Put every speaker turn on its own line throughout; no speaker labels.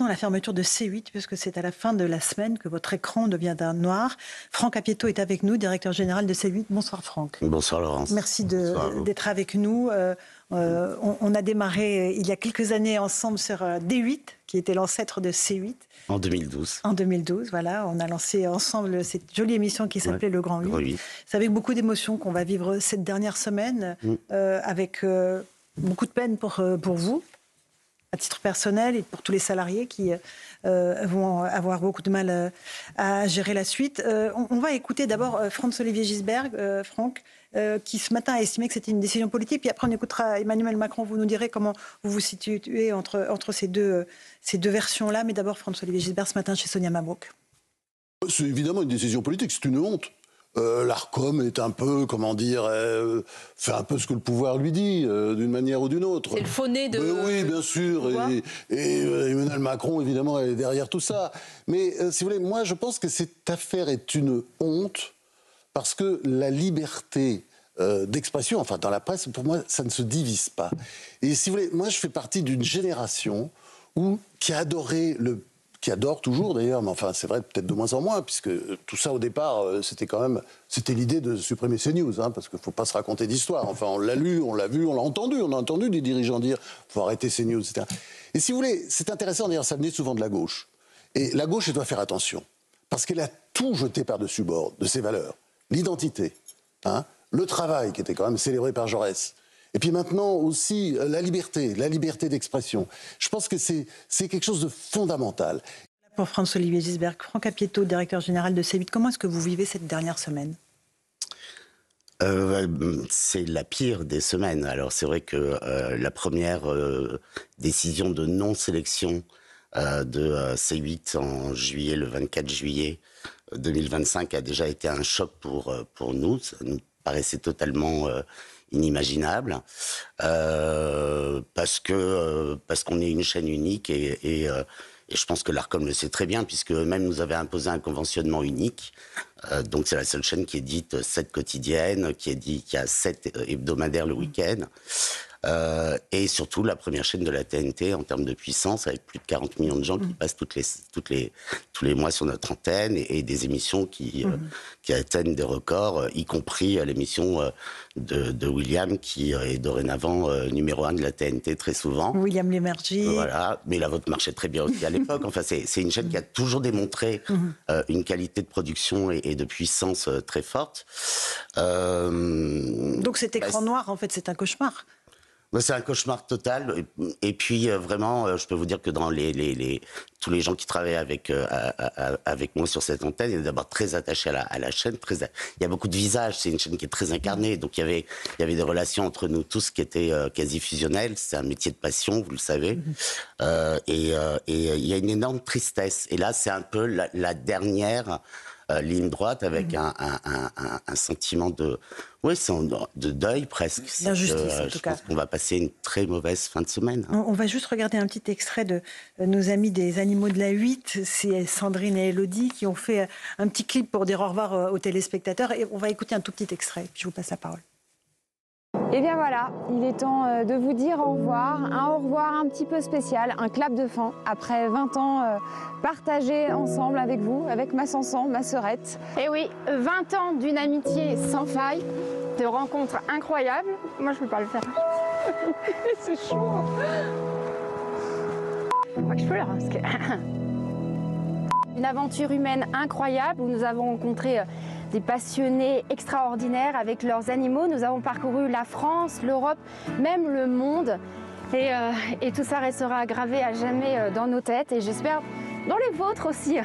maintenant la fermeture de C8, puisque c'est à la fin de la semaine que votre écran devient d'un noir. Franck Apieto est avec nous, directeur général de C8. Bonsoir Franck.
Bonsoir Laurence.
Merci d'être avec nous. On a démarré il y a quelques années ensemble sur D8, qui était l'ancêtre de C8.
En 2012.
En 2012, voilà. On a lancé ensemble cette jolie émission qui s'appelait Le Grand 8.
Oui.
C'est avec beaucoup d'émotions qu'on va vivre cette dernière semaine, avec beaucoup de peine pour vous, à titre personnel, et pour tous les salariés qui vont avoir beaucoup de mal à gérer la suite. On va écouter d'abord Franz-Olivier Gisbert, Franck, qui ce matin a estimé que c'était une décision politique. Puis après, on écoutera Emmanuel Macron. Vous nous direz comment vous vous situez entre ces deux versions-là. Mais d'abord, Franz-Olivier Gisbert, ce matin, chez Sonia Mabrouk.
C'est évidemment une décision politique, c'est une honte. L'ARCOM est un peu, fait un peu ce que le pouvoir lui dit, d'une manière ou d'une autre.
C'est le faux nez de...
oui, bien sûr, et Emmanuel Macron, évidemment, est derrière tout ça. Mais, si vous voulez, moi, je pense que cette affaire est une honte, parce que la liberté d'expression, enfin, dans la presse, pour moi, ça ne se divise pas. Et si vous voulez, moi, je fais partie d'une génération qui a adoré qui adore toujours d'ailleurs, mais enfin c'est vrai peut-être de moins en moins, puisque tout ça au départ, c'était l'idée de supprimer CNews, parce qu'il ne faut pas se raconter d'histoire. Enfin on l'a lu, on l'a vu, on l'a entendu, on a entendu des dirigeants dire faut arrêter CNews, etc. Et si vous voulez, c'est intéressant d'ailleurs, ça venait souvent de la gauche. Et la gauche, elle doit faire attention, parce qu'elle a tout jeté par-dessus bord de ses valeurs. L'identité, le travail qui était quand même célébré par Jaurès. Et puis maintenant aussi, la liberté d'expression. Je pense que c'est quelque chose de fondamental.
Pour Franz-Olivier Gisbert, Franck Apieto, directeur général de C8, comment est-ce que vous vivez cette dernière semaine ?
C'est la pire des semaines. Alors c'est vrai que la première décision de non-sélection de C8 en juillet, le 24 juillet 2025, a déjà été un choc pour nous. Ça nous paraissait totalement... inimaginable, parce qu'on est une chaîne unique et je pense que l'ARCOM le sait très bien, puisque eux-mêmes nous avaient imposé un conventionnement unique. Donc c'est la seule chaîne qui est dite 7 quotidiennes, qui a 7 hebdomadaires le week-end. Et surtout la première chaîne de la TNT en termes de puissance, avec plus de 40 millions de gens qui passent tous les mois sur notre antenne, et des émissions qui atteignent des records, y compris l'émission de William, qui est dorénavant numéro 1 de la TNT très souvent.
William Lémergie.
Voilà, mais la vôtre marchait très bien aussi à l'époque. Enfin, c'est une chaîne qui a toujours démontré une qualité de production et de puissance très forte.
Donc cet écran noir, en fait, c'est un cauchemar.
C'est un cauchemar total. Et puis, vraiment, je peux vous dire que dans tous les gens qui travaillent avec moi sur cette antenne, ils sont d'abord très attachés à la chaîne. Il y a beaucoup de visages. C'est une chaîne qui est très incarnée. Donc, il y avait des relations entre nous tous qui étaient quasi fusionnelles. C'est un métier de passion, vous le savez. Et il y a une énorme tristesse. Et là, c'est un peu la dernière ligne droite, avec un sentiment de deuil presque.
D'injustice, en tout cas.
Je pense qu'on va passer une très mauvaise fin de semaine.
On va juste regarder un petit extrait de nos amis des Animaux de la 8. C'est Sandrine et Elodie qui ont fait un petit clip pour dire au revoir aux téléspectateurs. Et on va écouter un tout petit extrait, puis je vous passe la parole.
Et bien voilà, il est temps de vous dire au revoir. Un au revoir un petit peu spécial, un clap de fin après 20 ans partagés ensemble avec vous, avec ma Sansan, ma sœurette.
Et oui, 20 ans d'une amitié sans faille, de rencontres incroyables. Moi, je ne peux pas le faire. C'est chaud. Je pleure parce que... Une aventure humaine incroyable où nous avons rencontré des passionnés extraordinaires avec leurs animaux. Nous avons parcouru la France, l'Europe, même le monde. Et tout ça restera gravé à jamais dans nos têtes. Et j'espère dans les vôtres aussi.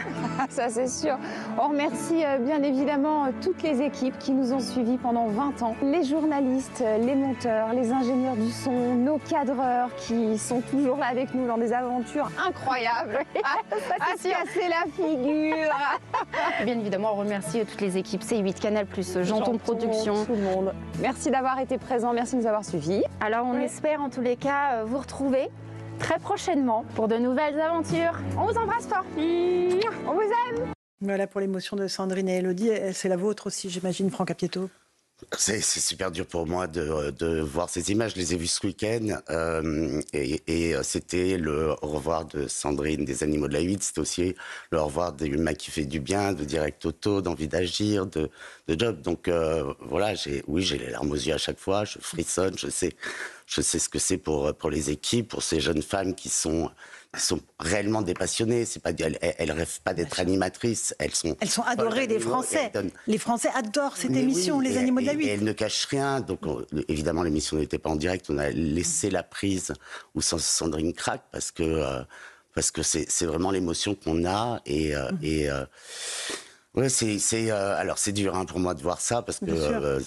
Ça c'est sûr. On remercie bien évidemment toutes les équipes qui nous ont suivis pendant 20 ans. Les journalistes, les monteurs, les ingénieurs du son, nos cadreurs qui sont toujours là avec nous dans des aventures incroyables. À se casser la figure.
Bien évidemment, on remercie toutes les équipes C8, Canal+, Janton Productions.
Tout le monde. Merci d'avoir été présents, merci de nous avoir suivis.
Alors on espère en tous les cas vous retrouver très prochainement pour de nouvelles aventures. On vous embrasse fort. On vous aime.
Voilà pour l'émotion de Sandrine et Elodie. C'est la vôtre aussi, j'imagine, Franck Apieto.
C'est super dur pour moi de voir ces images. Je les ai vues ce week-end et c'était le au revoir de Sandrine des Animaux de la 8. C'était aussi le au revoir d'Humain qui fait du bien, de Direct Auto, d'Envie d'agir, de Job. Donc voilà, j'ai les larmes aux yeux à chaque fois. Je frissonne. Je sais ce que c'est pour les équipes, pour ces jeunes femmes qui sont réellement des passionnées. C'est pas, elles rêvent pas d'être animatrices. Elles sont
adorées des Français. Les Français adorent cette émission, Les Animaux de la 8.
Et elles ne cachent rien. Donc, évidemment, l'émission n'était pas en direct. On a laissé la prise où Sandrine craque parce que c'est vraiment l'émotion qu'on a. Ouais, alors c'est dur pour moi de voir ça parce que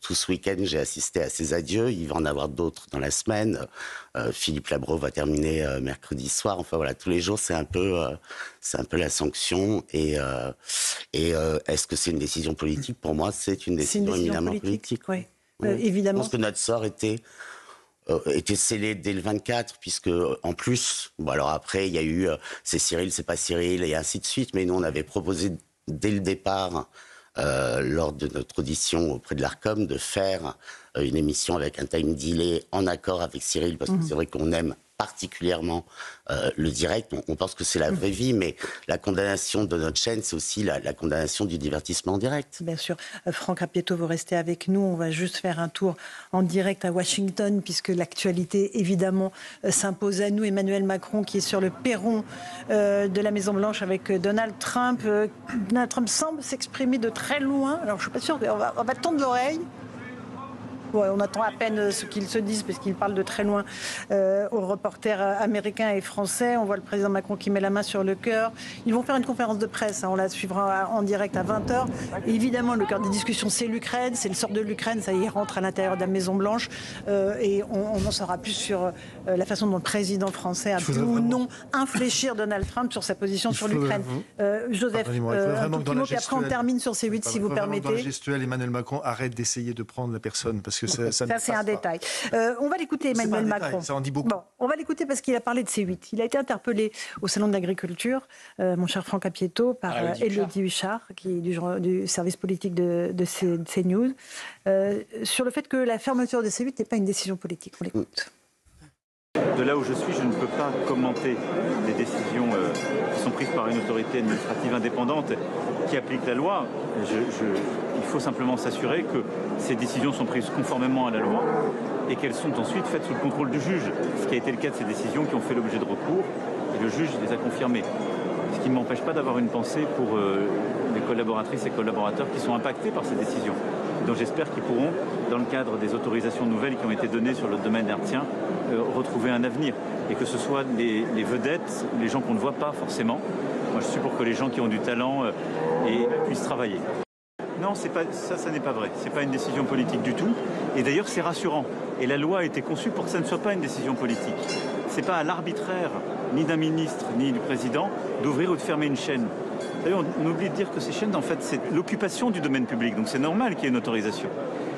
tout ce week-end j'ai assisté à ces adieux. Il va en avoir d'autres dans la semaine. Philippe Labro va terminer mercredi soir. Enfin voilà, tous les jours c'est un peu la sanction. Et est-ce que c'est une décision politique? Pour moi, c'est une décision éminemment politique.
Oui.
Ouais.
Évidemment.
Je pense que notre sort était scellé dès le 24, puisque en plus, bon alors après il y a eu c'est Cyril, c'est pas Cyril et ainsi de suite, mais nous on avait proposé dès le départ lors de notre audition auprès de l'Arcom de faire une émission avec un time delay en accord avec Cyril, parce que c'est vrai qu'on aime particulièrement le direct. On pense que c'est la vraie vie, mais la condamnation de notre chaîne, c'est aussi la condamnation du divertissement en direct.
Bien sûr. Franck Rappietto, vous restez avec nous. On va juste faire un tour en direct à Washington, puisque l'actualité, évidemment, s'impose à nous. Emmanuel Macron, qui est sur le perron de la Maison-Blanche avec Donald Trump. Donald Trump semble s'exprimer de très loin. Alors, je ne suis pas sûre. On va tendre l'oreille. Ouais, on attend à peine ce qu'ils se disent parce qu'ils parlent de très loin aux reporters américains et français. On voit le président Macron qui met la main sur le cœur. Ils vont faire une conférence de presse, on la suivra en direct à 20h. Et évidemment, le cœur des discussions, c'est l'Ukraine, c'est le sort de l'Ukraine, ça y rentre à l'intérieur de la Maison-Blanche. Et on en saura plus sur la façon dont le président français a pu ou non infléchir Donald Trump sur sa position sur l'Ukraine. Joseph, un tout petit mot, puis après on termine sur C8 si vous permettez.
Dans la gestuelle, Emmanuel Macron arrête d'essayer de prendre la personne parce que ça
c'est un détail. On va l'écouter, Emmanuel Macron.
Ça en dit beaucoup.
Bon, on va l'écouter parce qu'il a parlé de C8. Il a été interpellé au Salon de l'Agriculture, mon cher Franck Rappietto, par Élodie Huchard, qui est du service politique de CNews, sur le fait que la fermeture de C8 n'est pas une décision politique. On l'écoute.
De là où je suis, je ne peux pas commenter les décisions qui sont prises par une autorité administrative indépendante qui applique la loi. Il faut simplement s'assurer que ces décisions sont prises conformément à la loi et qu'elles sont ensuite faites sous le contrôle du juge, ce qui a été le cas de ces décisions qui ont fait l'objet de recours, et le juge les a confirmées. Ce qui ne m'empêche pas d'avoir une pensée pour les collaboratrices et collaborateurs qui sont impactés par ces décisions. Donc j'espère qu'ils pourront, dans le cadre des autorisations nouvelles qui ont été données sur le domaine hertzien, retrouver un avenir. Et que ce soit les vedettes, les gens qu'on ne voit pas forcément. Moi je suis pour que les gens qui ont du talent puissent travailler. Non, ça n'est pas vrai. Ce n'est pas une décision politique du tout. Et d'ailleurs, c'est rassurant. Et la loi a été conçue pour que ça ne soit pas une décision politique. Ce n'est pas à l'arbitraire, ni d'un ministre, ni du président, d'ouvrir ou de fermer une chaîne. Vous savez, on oublie de dire que ces chaînes, en fait, c'est l'occupation du domaine public. Donc c'est normal qu'il y ait une autorisation.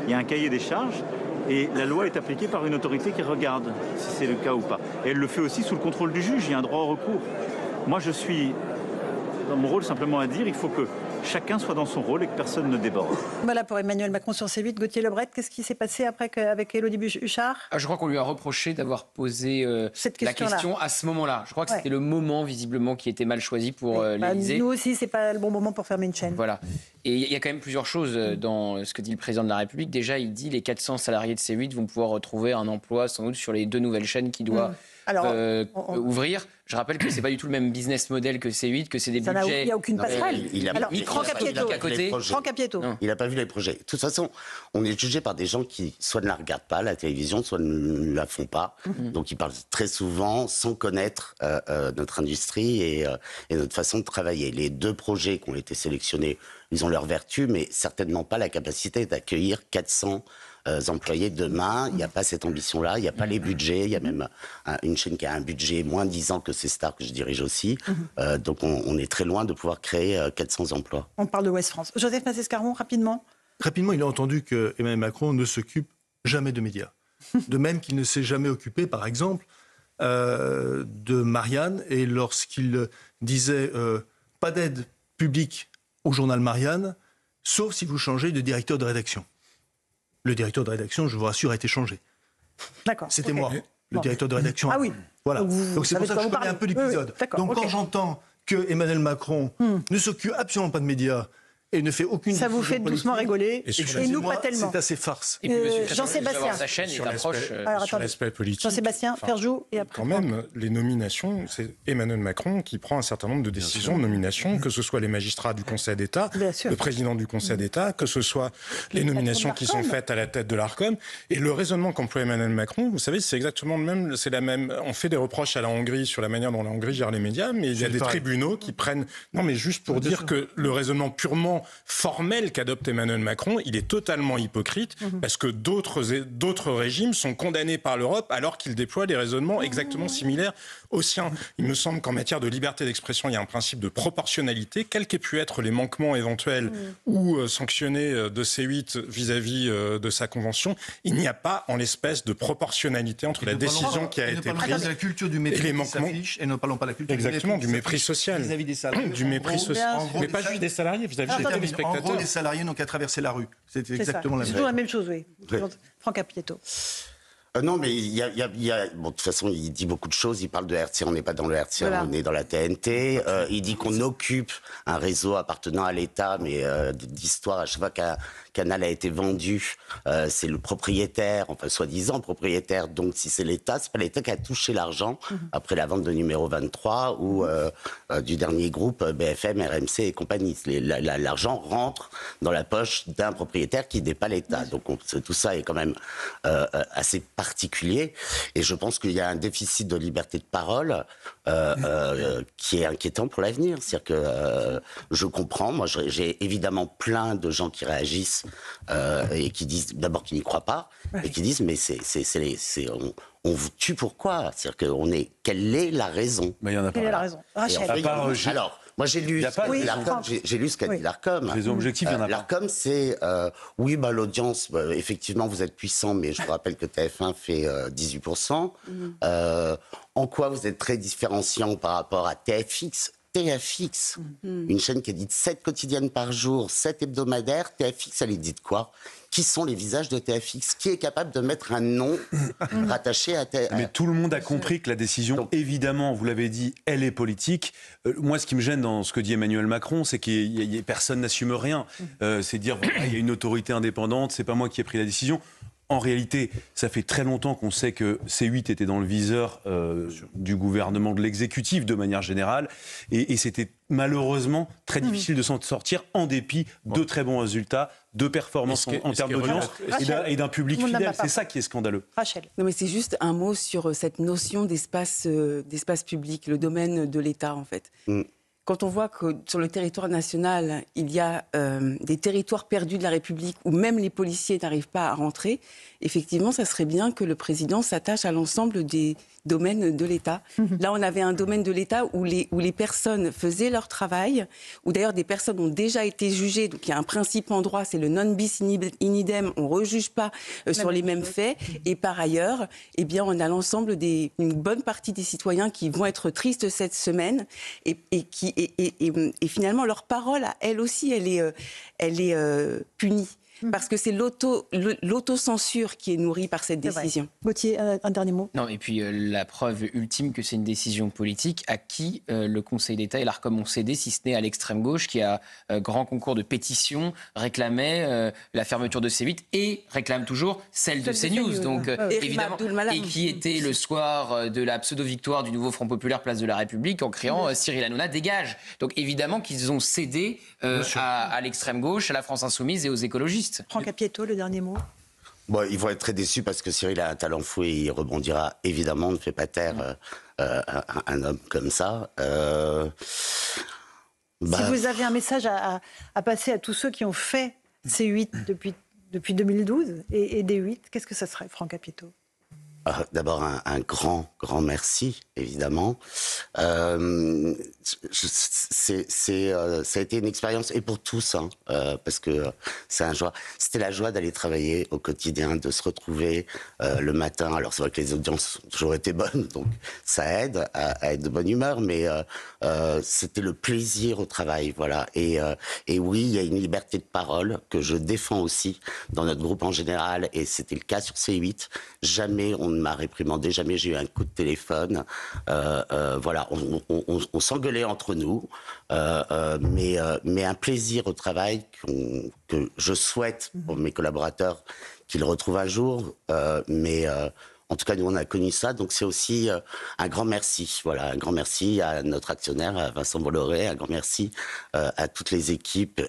Il y a un cahier des charges et la loi est appliquée par une autorité qui regarde si c'est le cas ou pas. Et elle le fait aussi sous le contrôle du juge. Il y a un droit au recours. Moi, je suis dans mon rôle simplement à dire il faut que chacun soit dans son rôle et que personne ne déborde.
Voilà pour Emmanuel Macron sur C8. Gauthier Lebret, qu'est-ce qui s'est passé après avec Élodie Huchard ?
Je crois qu'on lui a reproché d'avoir posé la question à ce moment-là. Je crois que c'était le moment, visiblement, qui était mal choisi pour l'Élysée.
Nous aussi, c'est pas le bon moment pour fermer une chaîne.
Voilà. Et il y a quand même plusieurs choses dans ce que dit le président de la République. Déjà, il dit que les 400 salariés de C8 vont pouvoir retrouver un emploi, sans doute, sur les 2 nouvelles chaînes qui doivent ouvrir. Je rappelle que c'est pas du tout le même business model que C8, que c'est des budgets.
Il n'y a aucune passerelle.
Franck Rappietto. Il n'a pas vu les projets. De toute façon, on est jugé par des gens qui soit ne la regardent pas, la télévision, soit ne la font pas. Donc ils parlent très souvent sans connaître notre industrie et notre façon de travailler. Les 2 projets qui ont été sélectionnés, ils ont leur vertu, mais certainement pas la capacité d'accueillir 400 employés demain. Il n'y a pas cette ambition-là, il n'y a pas les budgets. Il y a même une chaîne qui a un budget moins 10 ans que ces stars que je dirige aussi. Donc on est très loin de pouvoir créer 400 emplois.
On parle de Ouest France. Joseph Massescaron, rapidement.
Rapidement, il a entendu que Emmanuel Macron ne s'occupe jamais de médias. De même qu'il ne s'est jamais occupé, par exemple, de Marianne. Et lorsqu'il disait pas d'aide publique au journal Marianne, sauf si vous changez de directeur de rédaction. Le directeur de rédaction, je vous rassure, a été changé.
D'accord.
C'était moi, le directeur de rédaction.
Ah oui.
Voilà. Donc c'est pour ça que je connais un peu l'épisode. Donc quand j'entends que Emmanuel Macron ne s'occupe absolument pas de médias et ne fait aucune...
Ça vous fait doucement rigoler.
Et nous, pas tellement. C'est assez farce.
Jean-Sébastien.
Sa chaîne est approche.
Sur l'aspect politique.
Jean-Sébastien, Ferjou et après.
Quand même, les nominations, c'est Emmanuel Macron qui prend un certain nombre de décisions de nomination, que ce soit les magistrats du Conseil d'État, le président du Conseil d'État, que ce soit les nominations qui sont faites à la tête de l'Arcom. Et le raisonnement qu'emploie Emmanuel Macron, vous savez, c'est exactement le même. C'est la même. On fait des reproches à la Hongrie sur la manière dont la Hongrie gère les médias, mais il y a des tribunaux qui prennent. Non, mais juste pour dire que le raisonnement purement formel qu'adopte Emmanuel Macron, il est totalement hypocrite parce que d'autres régimes sont condamnés par l'Europe alors qu'ils déploient des raisonnements exactement similaires aux siens. Il me semble qu'en matière de liberté d'expression, il y a un principe de proportionnalité, quels qu'aient pu être les manquements éventuels ou sanctionnés de C8 vis-à-vis de sa convention, il n'y a pas en l'espèce de proportionnalité entre la décision qui a été prise
de la culture du mépris
et les manquements.
Et ne parlons pas de la culture
du mépris social.
Vis-à-vis des salariés.
Du mépris social. Mais pas juste des salariés, vis-à-vis des téléspectateurs.
En gros, les salariés n'ont qu'à traverser la rue. C'est exactement la même chose.
C'est toujours la même chose, oui. Franck Apieto.
Non, mais il y a... Bon, de toute façon, il dit beaucoup de choses. Il parle de RTL, on n'est pas dans le RTL, on est dans la TNT. Il dit qu'on occupe un réseau appartenant à l'État, mais d'histoire, à chaque fois qu'un canal a été vendu, c'est le propriétaire, enfin soi-disant propriétaire. Donc si c'est l'État, c'est pas l'État qui a touché l'argent après la vente de numéro 23 ou du dernier groupe BFM, RMC et compagnie. L'argent rentre dans la poche d'un propriétaire qui n'est pas l'État. Donc tout ça est quand même assez particulier. Et je pense qu'il y a un déficit de liberté de parole qui est inquiétant pour l'avenir. C'est-à-dire que je comprends, moi j'ai évidemment plein de gens qui réagissent et qui disent d'abord qu'ils n'y croient pas et qui disent mais on vous tue pourquoi? C'est-à-dire quelle est la raison?
Mais il y en a pas.
Quelle est la raison? Rachel.
Alors, moi j'ai lu ce qu'a dit l'Arcom.
Raison objective, il y en a pas.
L'Arcom, c'est oui, l'audience, effectivement, vous êtes puissant, mais je vous rappelle que TF1 fait 18%. En quoi vous êtes très différenciant par rapport à TFX? TFX, une chaîne qui édite 7 quotidiennes par jour, 7 hebdomadaires. TFX, elle édite quoi? Qui sont les visages de TFX? Qui est capable de mettre un nom rattaché à TFX?
Mais tout le monde a compris que la décision, évidemment, vous l'avez dit, elle est politique. Moi, ce qui me gêne dans ce que dit Emmanuel Macron, c'est que personne n'assume rien. C'est dire, voilà, il y a une autorité indépendante, c'est pas moi qui ai pris la décision. En réalité, ça fait très longtemps qu'on sait que C8 était dans le viseur du gouvernement, de l'exécutif de manière générale, et c'était malheureusement très difficile de s'en sortir en dépit de très bons résultats, de performances en termes d'audience et d'un public fidèle. C'est ça qui est scandaleux.
Rachel.
Non, mais c'est juste un mot sur cette notion d'espace public, le domaine de l'État en fait. Quand on voit que sur le territoire national, il y a des territoires perdus de la République où même les policiers n'arrivent pas à rentrer, effectivement, ça serait bien que le président s'attache à l'ensemble des domaines de l'État. Là, on avait un domaine de l'État où les personnes faisaient leur travail, où d'ailleurs des personnes ont déjà été jugées. Donc il y a un principe en droit, c'est le non bis in idem, on ne rejuge pas sur les mêmes faits. Et par ailleurs, eh bien, on a l'ensemble une bonne partie des citoyens qui vont être tristes cette semaine et finalement leur parole, elle aussi, elle est punie. Parce que c'est l'autocensure qui est nourrie par cette décision.
Gauthier, un dernier mot.
Non, et puis la preuve ultime que c'est une décision politique, à qui le Conseil d'État et l'Arcom ont cédé, si ce n'est à l'extrême gauche, qui a grand concours de pétition, réclamait la fermeture de C8 et réclame toujours celle de CNews. Donc évidemment, et qui était le soir de la pseudo-victoire du nouveau Front Populaire Place de la République en criant Cyril Hanouna dégage. Donc évidemment qu'ils ont cédé à l'extrême gauche, à la France Insoumise et aux écologistes.
Franck Apieto, le dernier mot.
Bon, ils vont être très déçus parce que Cyril a un talent fou et il rebondira. Évidemment, ne fait pas taire un homme comme ça.
Si vous avez un message à passer à tous ceux qui ont fait C8 depuis 2012 et D8, qu'est-ce que ça serait, Franck Apieto?
D'abord, un grand merci, évidemment. Ça a été une expérience, et pour tous, hein, parce que c'était la joie d'aller travailler au quotidien, de se retrouver le matin. Alors, c'est vrai que les audiences ont toujours été bonnes, donc ça aide à être de bonne humeur, mais c'était le plaisir au travail, voilà. Et oui, il y a une liberté de parole que je défends aussi dans notre groupe en général, et c'était le cas sur C8. Jamais on ne m'a réprimandé, jamais j'ai eu un coup de téléphone. Voilà, on s'engueulait entre nous, mais un plaisir au travail que je souhaite pour mes collaborateurs qu'ils retrouvent un jour. En tout cas, nous, on a connu ça. Donc, c'est aussi un grand merci. Voilà, un grand merci à notre actionnaire, à Vincent Bolloré, un grand merci à toutes les équipes.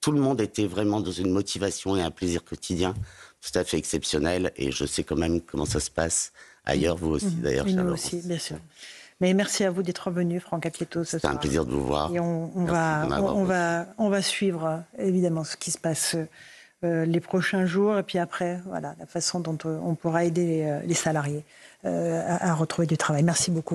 Tout le monde était vraiment dans une motivation et un plaisir quotidien tout à fait exceptionnel. Et je sais quand même comment ça se passe ailleurs, vous aussi, d'ailleurs.
Nous aussi, bien sûr. Mais merci à vous d'être venu, Franck Apieto, ce soir.
C'était un plaisir de vous voir.
Et on va suivre, évidemment, ce qui se passe les prochains jours. Et puis après, voilà, la façon dont on pourra aider les salariés à retrouver du travail. Merci beaucoup.